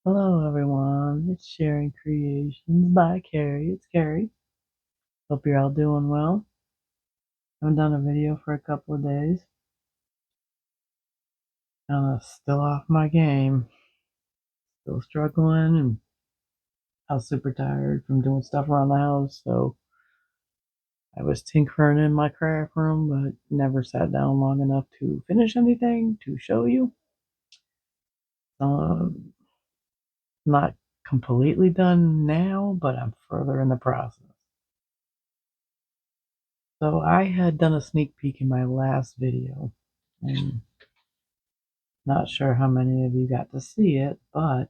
Hello everyone, it's Sharing Creations by Carrie. It's Carrie. Hope you're all doing well. Haven't done a video for a couple of days. Still off my game. Still struggling, and I was super tired from doing stuff around the house, so I was tinkering in my craft room, but never sat down long enough to finish anything to show you. Not completely done now, but I'm further in the process. So I had done a sneak peek in my last video, and not sure how many of you got to see it, but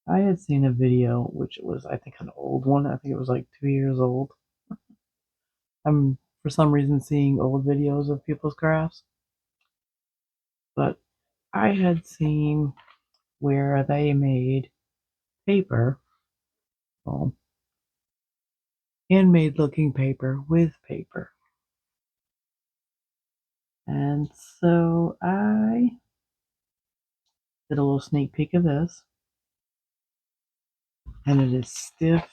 I had seen a video which was, I think, an old one. I think it was like 2 years old. I'm, for some reason, seeing old videos of people's crafts, but I had seen where they made paper, well, handmade looking paper with paper. And so I did a little sneak peek of this, and it is stiff.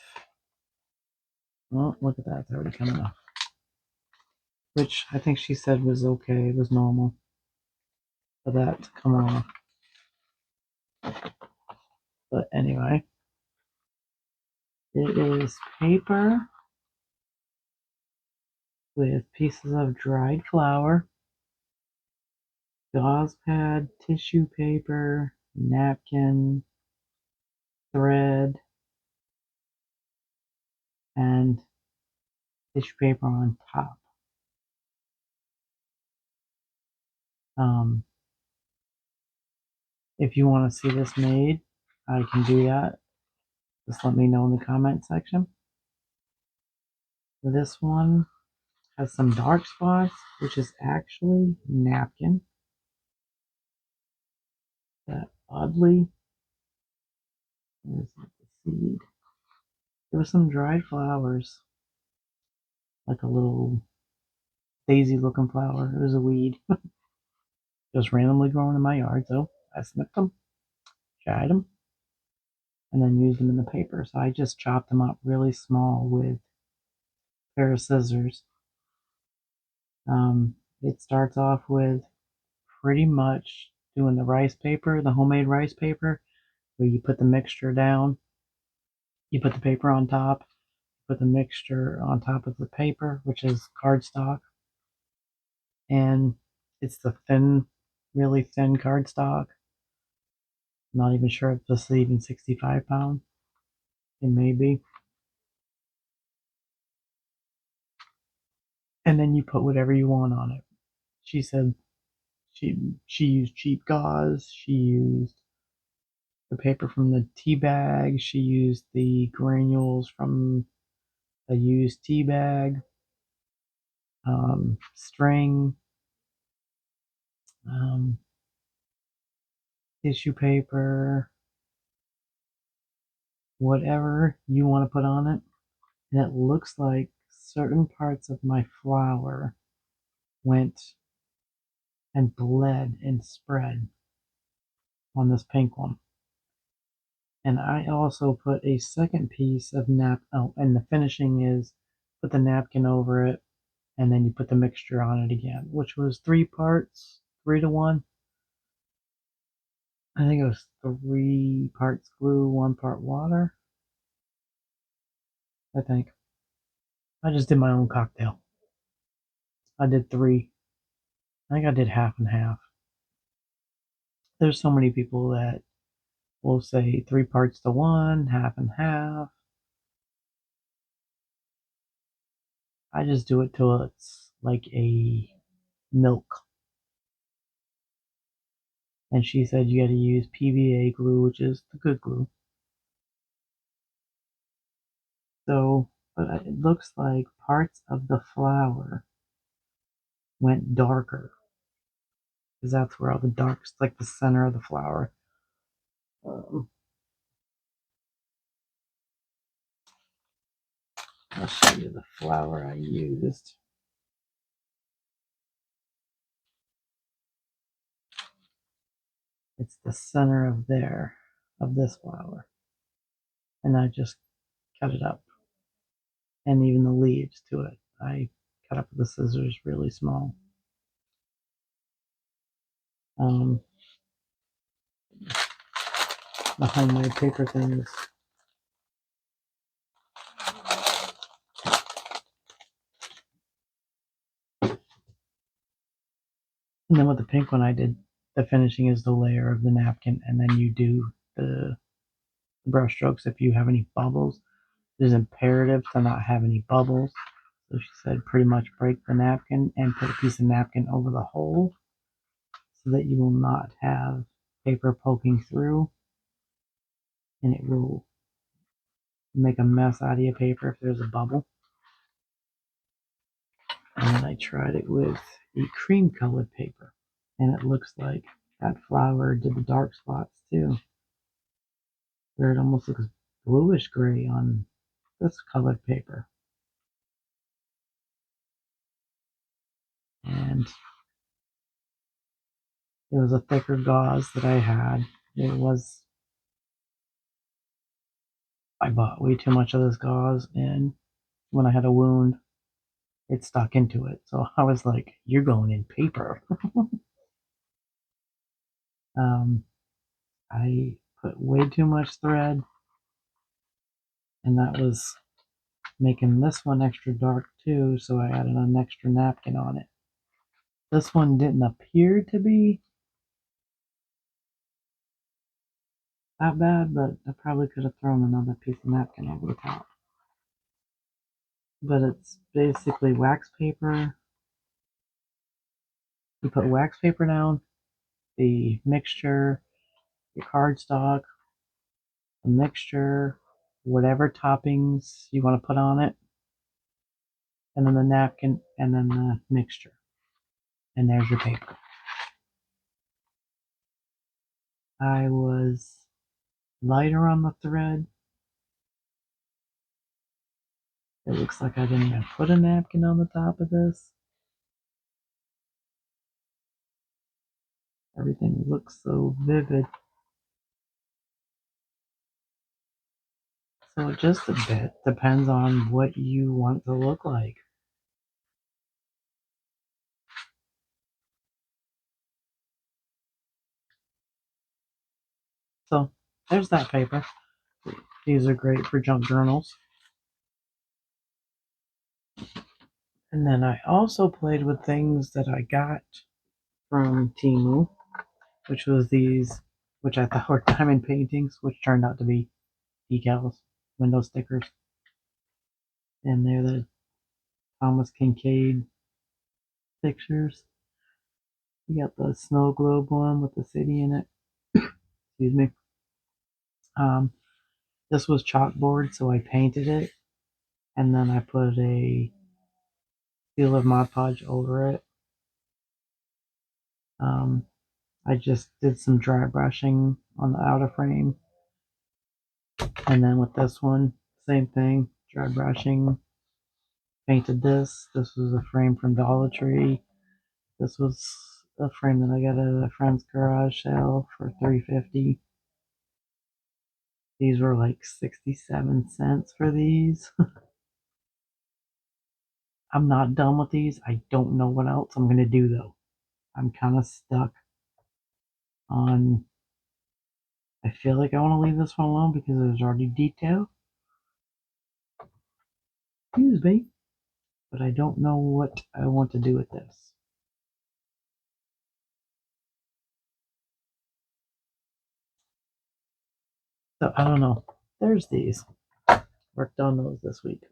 Oh, look at that, it's already coming off. Which I think she said was okay, it was normal for that to come off. But anyway, it is paper with pieces of dried flour, gauze pad, tissue paper, napkin, thread, and tissue paper on top. Um, if you want to see this made, I can do that. Just let me know in the comment section. This one has some dark spots, which is actually napkin. That oddly, is the seed. There was some dried flowers, like a little daisy looking flower. It was a weed, just randomly growing in my yard. So I snipped them, dried them, and then used them in the paper. So I just chopped them up really small with a pair of scissors. It starts off with pretty much doing the rice paper, the homemade rice paper, where you put the mixture down, you put the paper on top, put the mixture on top of the paper, which is cardstock, and it's the thin, really thin cardstock. I'm not even sure if this is even 65 pound. It may be. And then you put whatever you want on it. She said she used cheap gauze. She used the paper from the tea bag. She used the granules from a used tea bag. String, um, tissue paper, whatever you want to put on it. And it looks like certain parts of my flour went and bled and spread on this pink one. And I also put a second piece of and the finishing is put the napkin over it, and then you put the mixture on it again, which was 3 parts, 3 to 1. I think it was 3 parts glue, 1 part water. I think. I just did my own cocktail. I did 3. I think I did half and half. There's so many people that will say 3 parts to 1, half and half. I just do it till it's like a milk. And she said you gotta use PVA glue, which is the good glue. So, but it looks like parts of the flour went darker. Because that's where all the darks, like the center of the flour. Um, I'll show you the flour I used. It's the center of there. of this flower, and I just cut it up, and even the leaves to it. I cut up with the scissors really small. Um, the homemade paper things. And then with the pink one, I did the finishing is the layer of the napkin, and then you do the brush strokes if you have any bubbles. It is imperative to not have any bubbles. So she said pretty much break the napkin and put a piece of napkin over the hole so that you will not have paper poking through, and it will make a mess out of your paper if there's a bubble. And then I tried it with a cream colored paper, and it looks like that flower did the dark spots too, where it almost looks bluish gray on this colored paper. And it was a thicker gauze that I had. I bought way too much of this gauze, and when I had a wound, it stuck into it. So I was like, you're going in paper. um, I put way too much thread, and that was making this one extra dark too, so I added an extra napkin on it. This one didn't appear to be that bad, but I probably could have thrown another piece of napkin over the top. But it's basically wax paper. You put wax paper down, the mixture, your cardstock, the mixture, whatever toppings you want to put on it, and then the napkin, and then the mixture. And there's your paper. I was lighter on the thread. It looks like I didn't even put a napkin on the top of this. Everything looks so vivid. So it just a bit depends on what you want to look like. So there's that paper. These are great for junk journals. And then I also played with things that I got from Temu, which was these, which I thought were diamond paintings, which turned out to be decals, window stickers. And they're the Thomas Kincaid pictures. You got the snow globe one with the city in it. Excuse me. Um, this was chalkboard, so I painted it, and then I put a seal of Mod Podge over it. I just did some dry brushing on the outer frame, and then with this one, same thing, dry brushing. Painted this. This was a frame from Dollar Tree. This was a frame that I got at a friend's garage sale for $3.50. These were like 67 cents for these. I'm not done with these. I don't know what else I'm going to do though. I'm kind of stuck on. I feel like I want to leave this one alone because there's already detail. Excuse me. But I don't know what I want to do with this. So I don't know. There's these. Worked on those this week.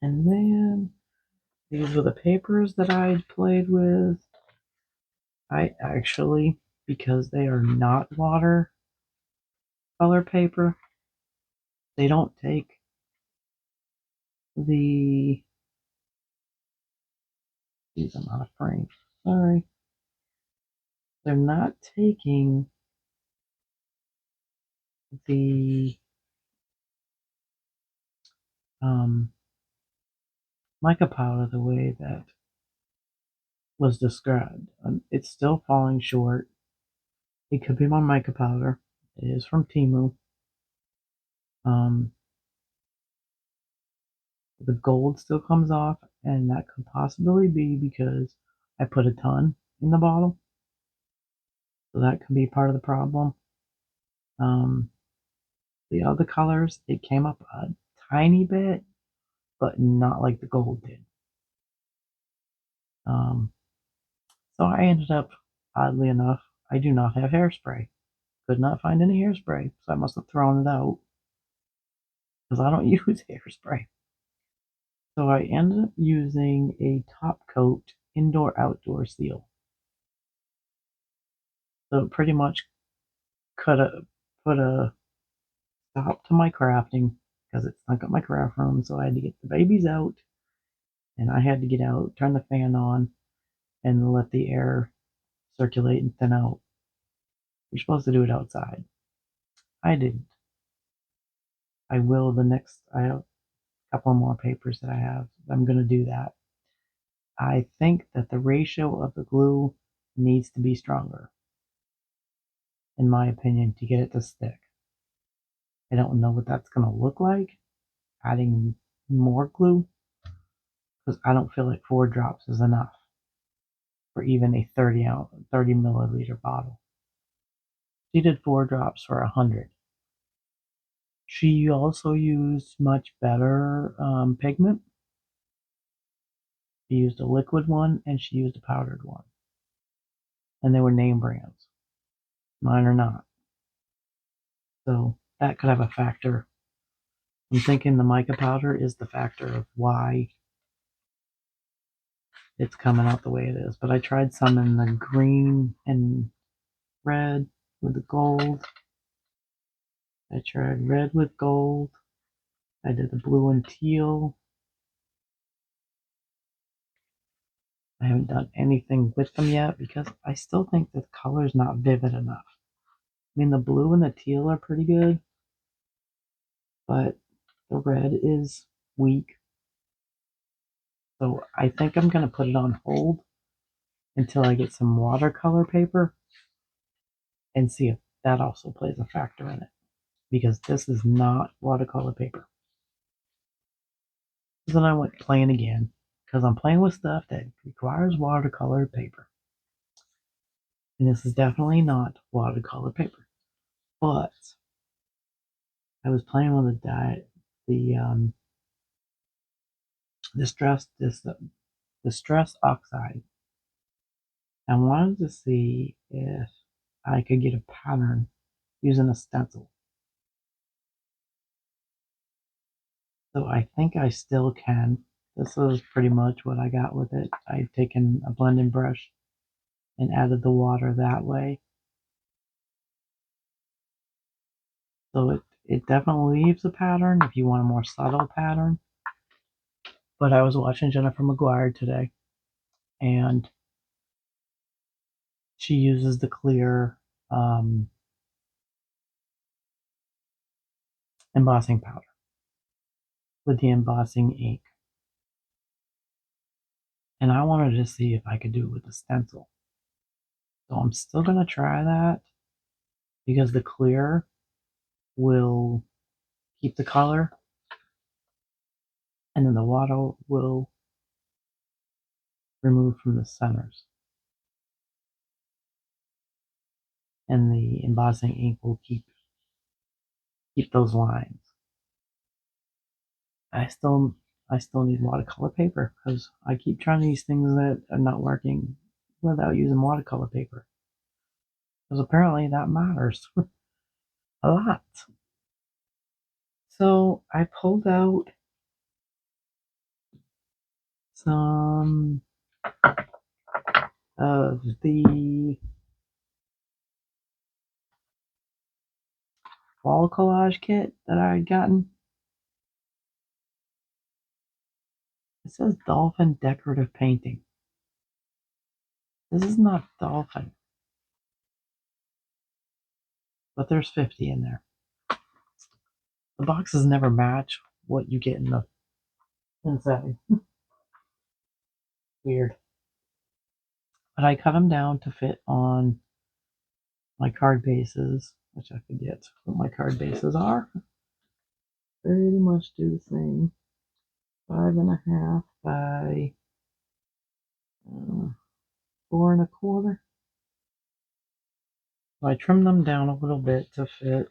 And then these were the papers that I played with. I actually, because they are not water color paper, they don't take the. These I'm out of frame. Sorry. They're not taking the um, mica powder the way that was described. It's still falling short. It could be my mica powder. It is from Temu. Um, the gold still comes off, and that could possibly be because I put a ton in the bottle. So that could be part of the problem. Um, the other colors, it came up a tiny bit, but not like the gold did. Um, so I ended up, oddly enough, I do not have hairspray. Could not find any hairspray, so I must have thrown it out because I don't use hairspray. So I ended up using a top coat indoor-outdoor seal. So it pretty much put a stop to my crafting because it stunk up my craft room. So I had to get the babies out, and I had to get out, turn the fan on, and let the air circulate and thin out. You're supposed to do it outside. I didn't. I will the next. I have a couple more papers that I have. I'm going to do that. I think that the ratio of the glue needs to be stronger, in my opinion, to get it to stick. I don't know what that's going to look like, adding more glue, because I don't feel like 4 drops is enough for even a 30 milliliter bottle. She did 4 drops for 100. She also used much better pigment. She used a liquid one and she used a powdered one. And they were name brands. Mine are not. So that could have a factor. I'm thinking the mica powder is the factor of why it's coming out the way it is. But I tried some in the green and red with the gold. I tried red with gold. I did the blue and teal. I haven't done anything with them yet because I still think the color's not vivid enough. I mean, the blue and the teal are pretty good, but the red is weak. So I think I'm going to put it on hold until I get some watercolor paper and see if that also plays a factor in it. Because this is not watercolor paper. So then I went plain again because I'm playing with stuff that requires watercolor paper. And this is definitely not watercolor paper. But I was playing with the distress oxide. I wanted to see if I could get a pattern using a stencil. So I think I still can. This is pretty much what I got with it. I've taken a blending brush and added the water that way. So it definitely leaves a pattern if you want a more subtle pattern. But I was watching Jennifer McGuire today, and she uses the clear embossing powder with the embossing ink. And I wanted to see if I could do it with a stencil. So I'm still going to try that because the clear will keep the color and then the water will remove from the centers. And the embossing ink will keep those lines. I still need watercolor paper because I keep trying these things that are not working without using watercolor paper. Because apparently that matters a lot. So I pulled out some of the wall collage kit that I had gotten. It says dolphin decorative painting. This is not dolphin, but there's 50 in there. The boxes never match what you get in the inside. Weird. But I cut them down to fit on my card bases, which I forget what my card bases are, pretty much do the same. 5.5 by 4.25. So I trim them down a little bit to fit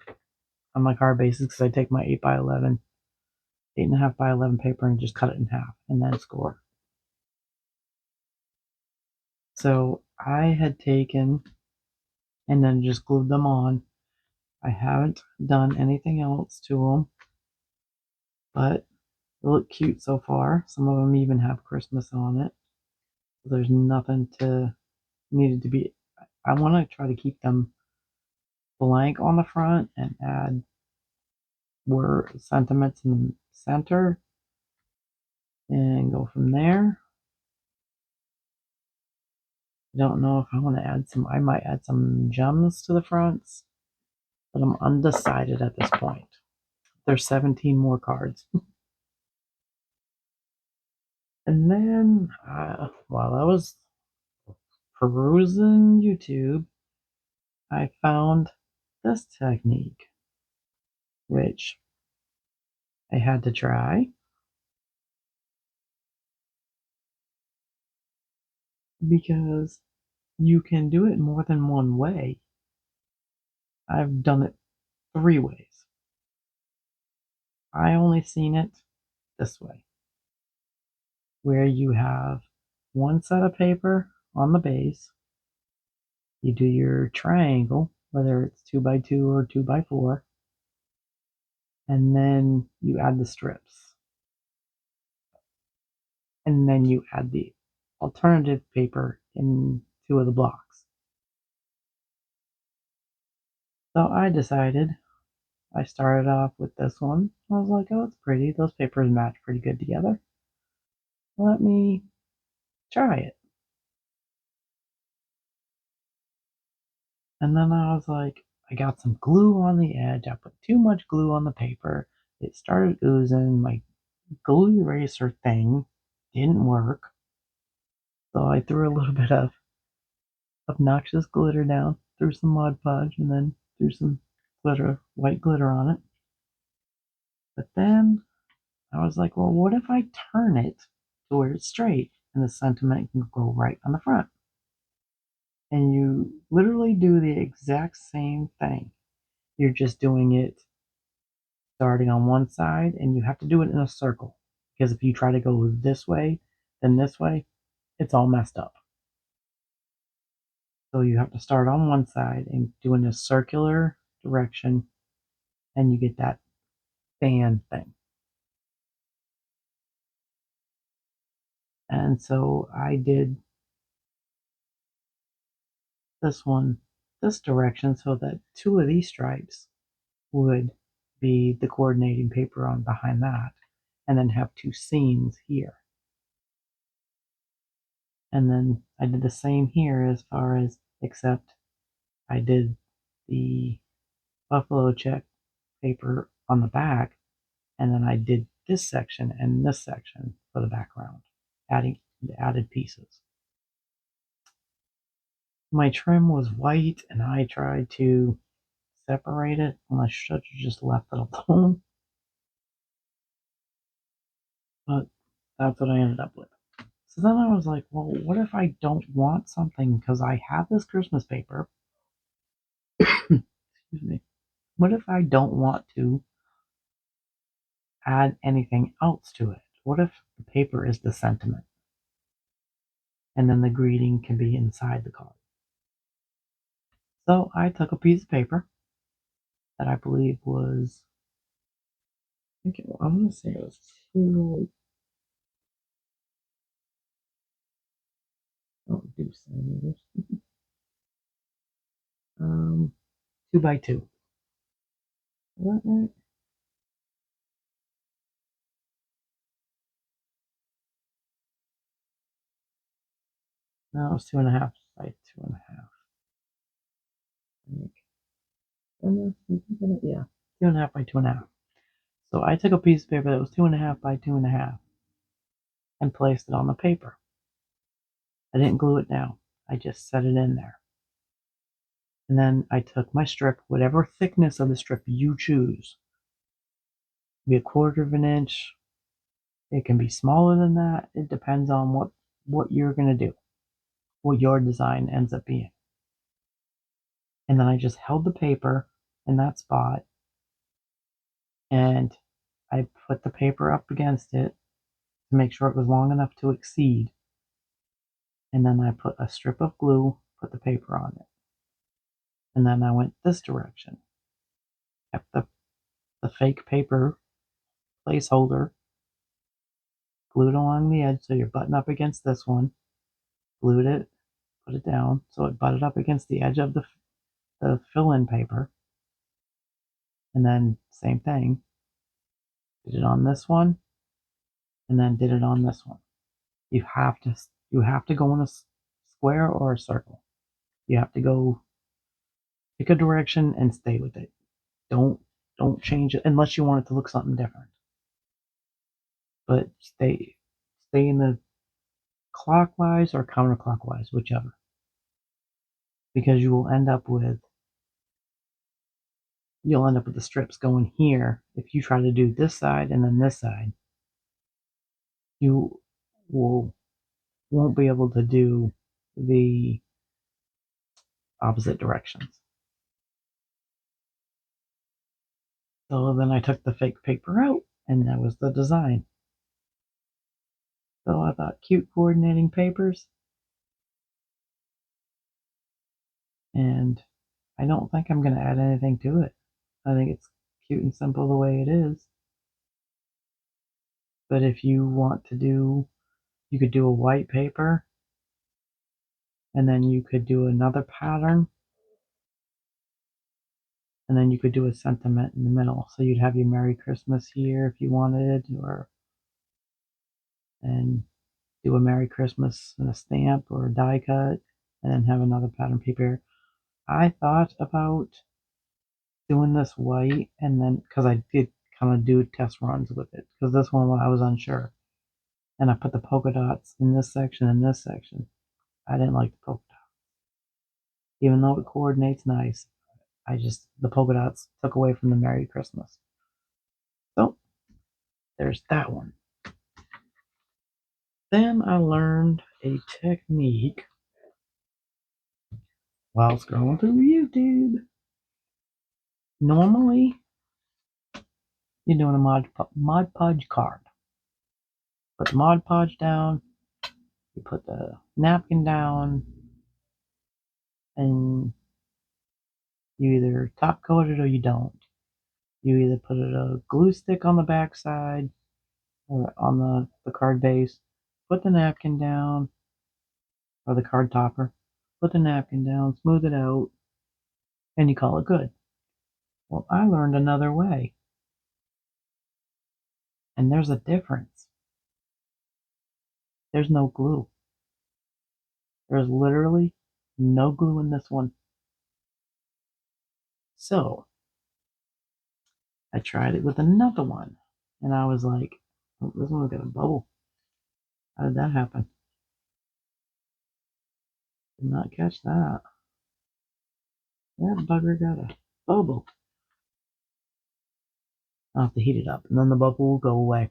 on my card bases because I take my 8 by 11, 8.5 by 11 paper and just cut it in half and then score. So I had taken and then just glued them on. I haven't done anything else to them, but they look cute so far. Some of them even have Christmas on it. There's nothing needed to be. I want to try to keep them blank on the front and add word sentiments in the center and go from there. I don't know if I want to add some. I might add some gems to the fronts, but I'm undecided at this point. There's 17 more cards. And then, while I was perusing YouTube, I found this technique, which I had to try because you can do it more than one way. I've done it 3 ways. I only seen it this way, where you have one set of paper on the base, you do your triangle, whether it's 2 by 2 or 2 by 4, and then you add the strips. And then you add the alternative paper in 2 of the blocks. So I decided, I started off with this one. I was like, oh, it's pretty. Those papers match pretty good together. Let me try it. And then I was like, I got some glue on the edge. I put too much glue on the paper. It started oozing. My glue eraser thing didn't work. So I threw a little bit of obnoxious glitter down, threw some Mod Podge, and then threw some glitter, white glitter on it. But then I was like, well, what if I turn it to where it's straight and the sentiment can go right on the front? And you literally do the exact same thing. You're just doing it starting on one side, and you have to do it in a circle. Because if you try to go this way, then this way, it's all messed up. So you have to start on one side and do in a circular direction, and you get that fan thing. And so I did this one this direction so that 2 of these stripes would be the coordinating paper on behind that, and then have 2 seams here. And then I did the same here as far as, except I did the buffalo check paper on the back, and then I did this section and this section for the background, adding the added pieces. My trim was white, and I tried to separate it, and I should have just left it alone, but that's what I ended up with. So then I was like, well, what if I don't want something? Because I have this Christmas paper. Excuse me. What if I don't want to add anything else to it? What if the paper is the sentiment? And then the greeting can be inside the card. So I took a piece of paper that I believe was, I'm going to say it was 2, don't do centimeters, 2 by 2. Is that right? No, it's 2.5 by 2.5. Yeah, 2.5 by 2.5. So I took a piece of paper that was 2.5 by 2.5 and placed it on the paper. I didn't glue it down. I just set it in there. And then I took my strip, whatever thickness of the strip you choose, be a quarter of an inch. It can be smaller than that. It depends on what you're gonna do, what your design ends up being. And then I just held the paper in that spot, and I put the paper up against it to make sure it was long enough to exceed. And then I put a strip of glue, put the paper on it. And then I went this direction. Kept the fake paper placeholder glued along the edge so you're butting up against this one. Glued it, put it down so it butted up against the edge of the fill-in paper. And then same thing. Did it on this one, and then did it on this one. You have to go in a square or a circle. You have to go pick a direction and stay with it. Don't change it unless you want it to look something different. But stay in the clockwise or counterclockwise, whichever. Because you'll end up with the strips going here. If you try to do this side and then this side, you won't be able to do the opposite directions. So then I took the fake paper out, and that was the design. So I thought, cute coordinating papers, and I don't think I'm going to add anything to it. I think it's cute and simple the way it is. But if you want to you could do a white paper, and then you could do another pattern, and then you could do a sentiment in the middle. So you'd have your Merry Christmas here if you wanted, and do a Merry Christmas and a stamp or a die cut, and then have another pattern paper. I thought about doing this white, and then because I did kind of do test runs with it, because this one I was unsure, and I put the polka dots in this section and this section. I didn't like the polka dots, even though it coordinates nice. The polka dots took away from the Merry Christmas. So there's that one. Then I learned a technique while scrolling through YouTube. Normally, you're doing a Mod Podge card. Put the Mod Podge down, you put the napkin down, and you either top coat it or you don't. You either put a glue stick on the back side or on the card base, put the napkin down, or the card topper, put the napkin down, smooth it out, and you call it good. Well, I learned another way, and there's a difference. There's no glue. There's literally no glue in this one. So I tried it with another one, and I was like, oh, this one's got a bubble. How did that happen? Did not catch that. That bugger got a bubble. I'll have to heat it up, and then the bubble will go away.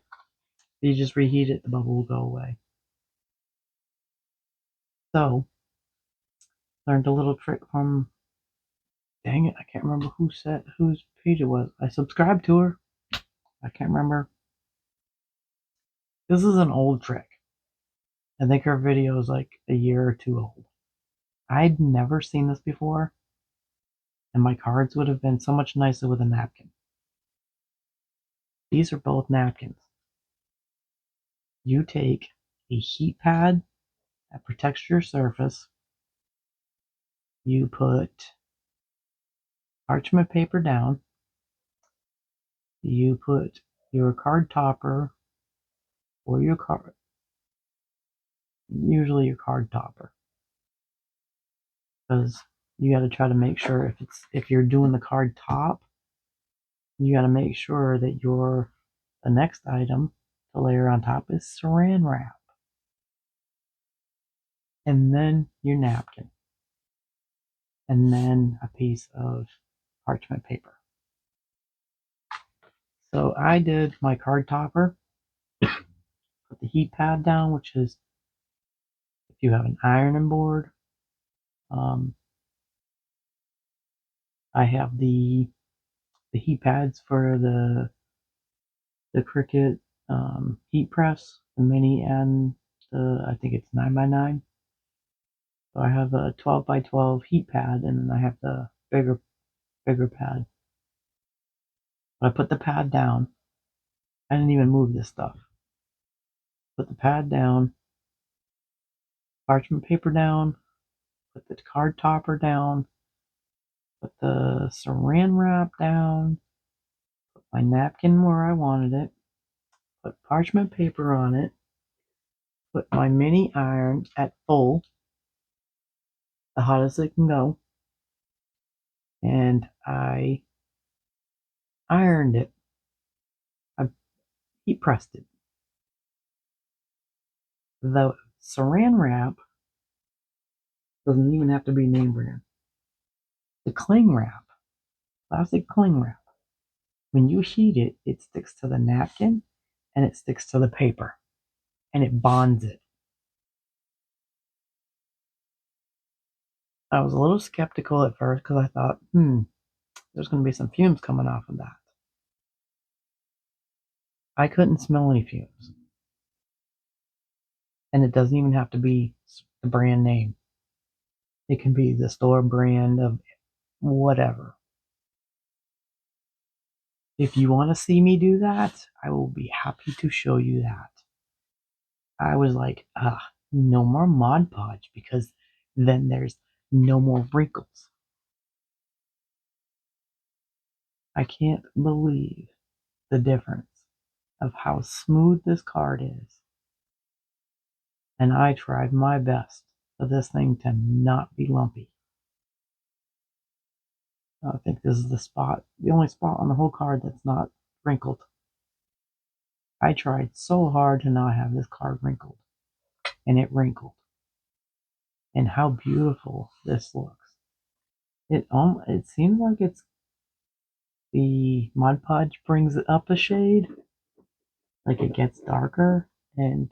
If you just reheat it, the bubble will go away. So, learned a little trick from, dang it, I can't remember whose page it was. I subscribed to her. I can't remember. This is an old trick. I think her video is like a year or two old. I'd never seen this before, and my cards would have been so much nicer with a napkin. These are both napkins. You take a heat pad that protects your surface. You put parchment paper down. You put your card topper or usually your card topper, because you got to try to make sure if you're doing the card top, you got to make sure that the next item to layer on top is saran wrap, and then your napkin. and then a piece of parchment paper. So I did my card topper, put the heat pad down, which is if you have an ironing board. I have the heat pads for the Cricut heat press, the mini and the, I think it's 9x9. So I have a 12x12 heat pad, and then I have the bigger pad. But I put the pad down. I didn't even move this stuff. Put the pad down, parchment paper down, put the card topper down, put the saran wrap down, put my napkin where I wanted it, put parchment paper on it, put my mini iron at full, the hottest it can go, and I ironed it. I heat pressed it. The saran wrap doesn't even have to be name brand. The cling wrap, plastic cling wrap, when you heat it, it sticks to the napkin and it sticks to the paper and it bonds it. I was a little skeptical at first because I thought, there's going to be some fumes coming off of that. I couldn't smell any fumes. And it doesn't even have to be the brand name. It can be the store brand of whatever. If you want to see me do that, I will be happy to show you that. I was like, no more Mod Podge because then there's no more wrinkles. I can't believe the difference of how smooth this card is. And I tried my best for this thing to not be lumpy. I think this is the only spot on the whole card that's not wrinkled. I tried so hard to not have this card wrinkled, and it wrinkled. And how beautiful this looks. It seems like it's the Mod Podge brings it up a shade, like it gets darker, and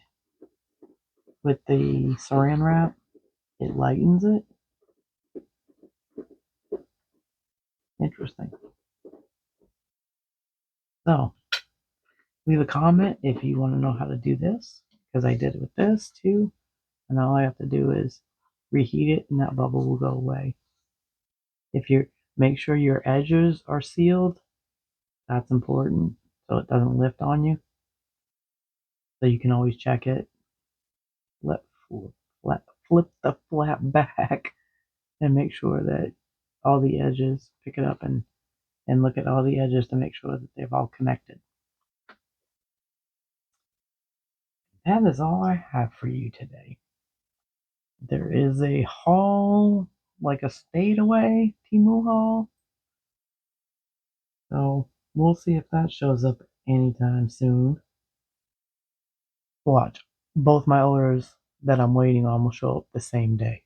with the saran wrap, it lightens it. Interesting. So, leave a comment if you want to know how to do this, because I did it with this too, and all I have to do is reheat it and that bubble will go away. If you make sure your edges are sealed, that's important, so it doesn't lift on you. So you can always check it. Flip the flap back and make sure that all the edges, pick it up and look at all the edges to make sure that they've all connected. That is all I have for you today. There is a haul, like a state away, Temu haul. So we'll see if that shows up anytime soon. Watch. Both my orders that I'm waiting on will show up the same day.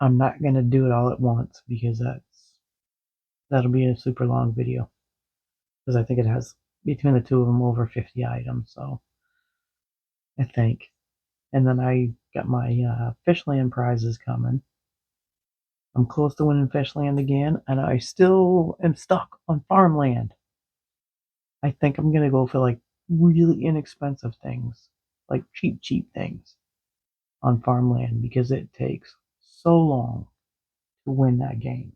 I'm not gonna do it all at once because that'll be a super long video. Because I think it has between the two of them over 50 items, so I think. And then I got my Fishland prizes coming. I'm close to winning Fishland again, and I still am stuck on farmland. I think I'm gonna go for like really inexpensive things, like cheap things on farmland because it takes so long to win that game.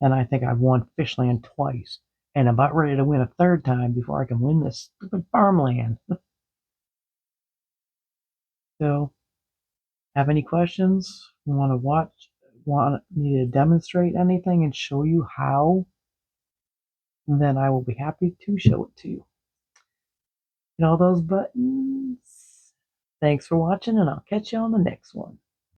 And I think I've won Fishland twice, and I'm about ready to win a third time before I can win this stupid farmland. So, have any questions? Want to watch? Want me to demonstrate anything and show you how? Then I will be happy to show it to you. Hit all those buttons. Thanks for watching, and I'll catch you on the next one.